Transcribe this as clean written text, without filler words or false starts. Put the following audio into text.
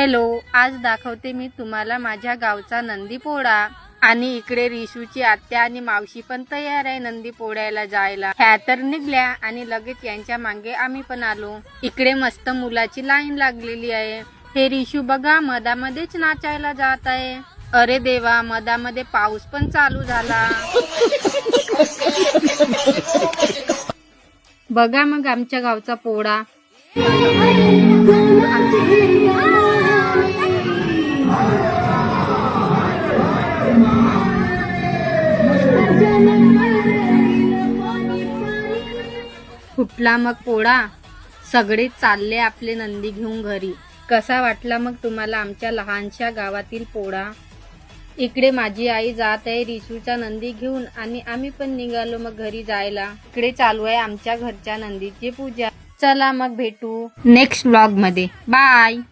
Hello, आज दाखवते मी तुम्हाला माझ्या गावचा नंदी पोळा। आणि इकडे रिशूची आत्या आणि मावशी पण तयार आहे नंदी पोळ्याला जायला। ह्या तर निघल्या आणि लगेच यांच्या मागे आम्ही पण आलो। इकडे मस्त मुलाची लाईन लागलेली आहे। हे रिशू बघा मधामध्येच नाचायला जात आहे। अरे देवा, मधामध्ये पाऊस पण चालू झाला। बघा मग आमच्या गावचा पोळा। फुटला मग पोळा, सगळे चालले आपले नंदी घेऊन घरी। कसा वाटला मग तुम्हाला आमच्या लहानशा गावातील पोळा? इकडे माझी आई जात आहे रिशूचा नंदी घेऊन आणि आम्ही पण निघालो मग घरी जायला। इकडे चालू आहे आमच्या घरच्या नंदीची पूजा। चला मग भेटू नेक्स्ट व्लॉग मध्ये। बाय।